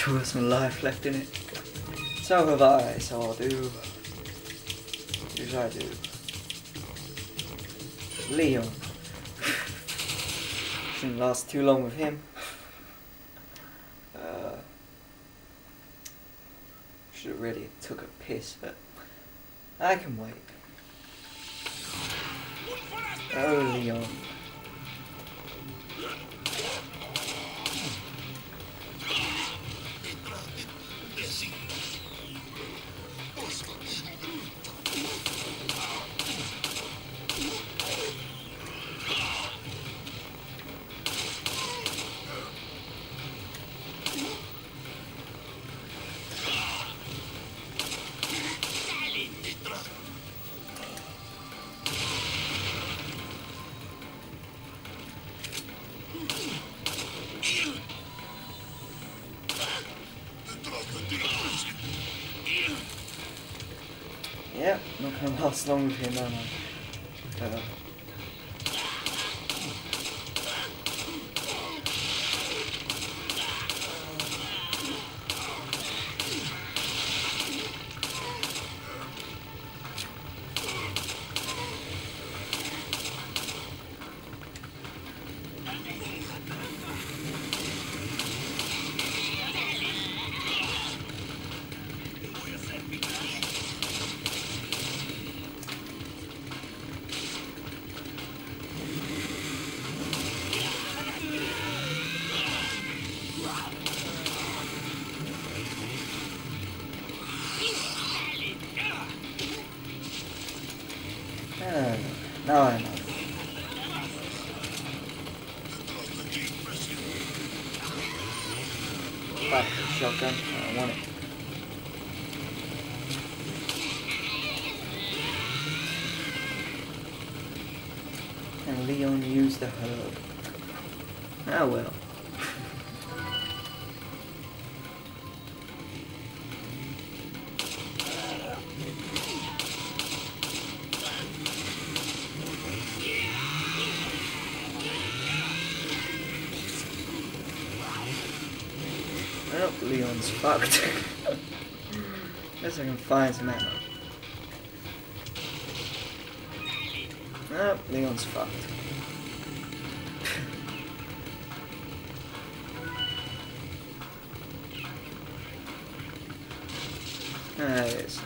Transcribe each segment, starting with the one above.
still got some life left in it. So have I, so I'll do as I do. Leon. Shouldn't last too long with him. Should have really took a piss, but I can wait. Oh, Leon. Yep, not gonna last long with him, am I? Now I know. Back to the shotgun. I don't want it. And Leon used the herb. Oh well. Well, Leon's fucked. Guess I can find some ammo. Oh, Leon's fucked. There it is.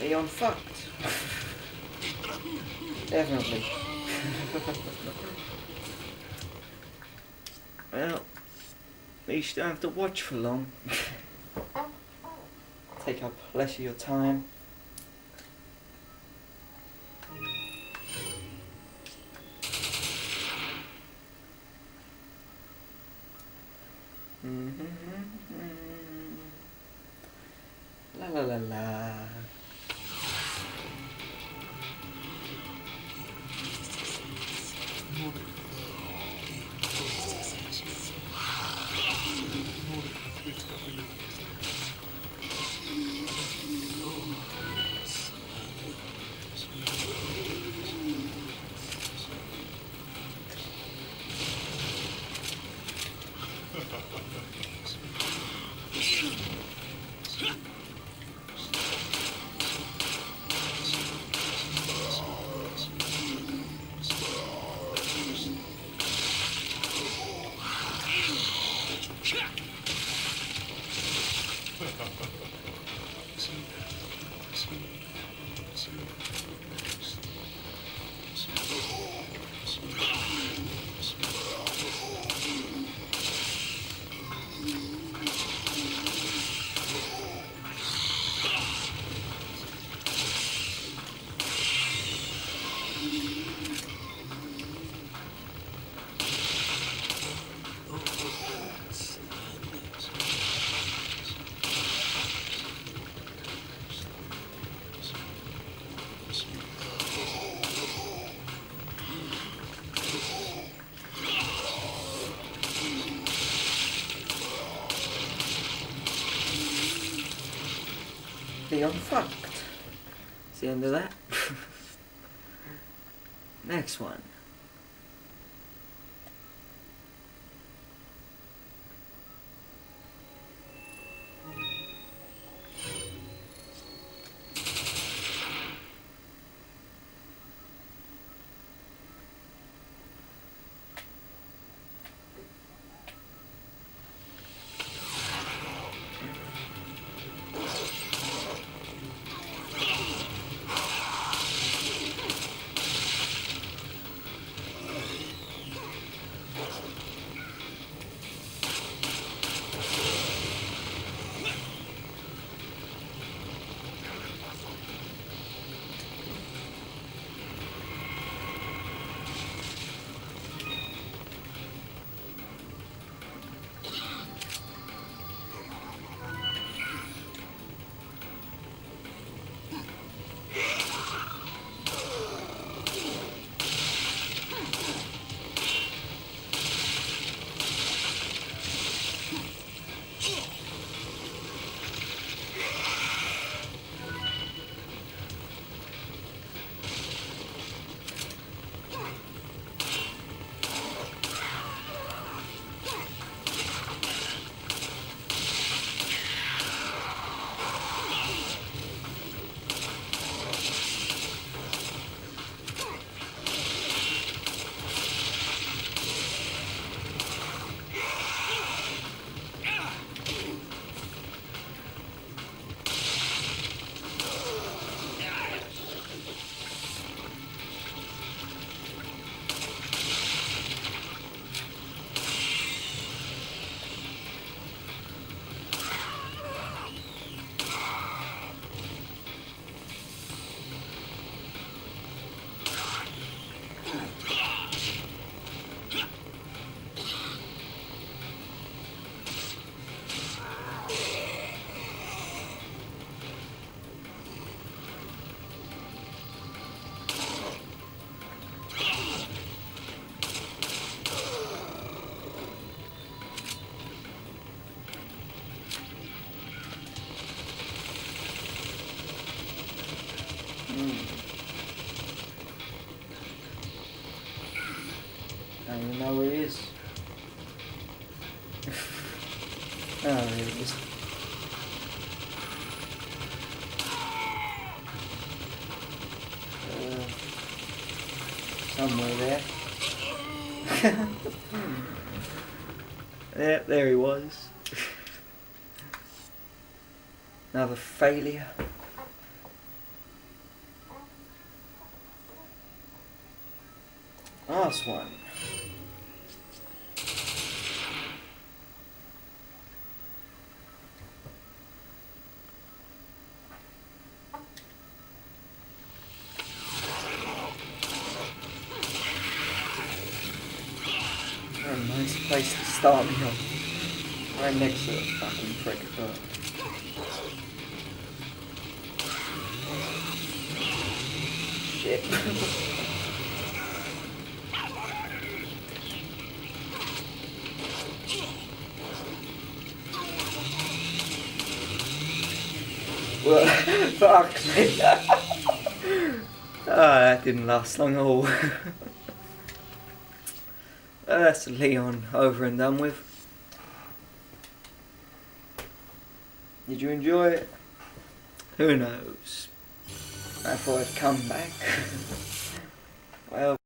Leon fucked. Definitely. Well, at least you don't have to watch for long. Take up less of your time. La la la la. Leon fucked. It's the end of that. Next one. I don't even know where he is. Oh, there he is. Somewhere there. Yeah, there he was. Another failure. Last one. What a nice place to start me off. Right next to the fucking prick, but... Shit. Fuck me. That didn't last long at all. That's Leon over and done with. Did you enjoy it? Who knows? I thought I'd come back. Well.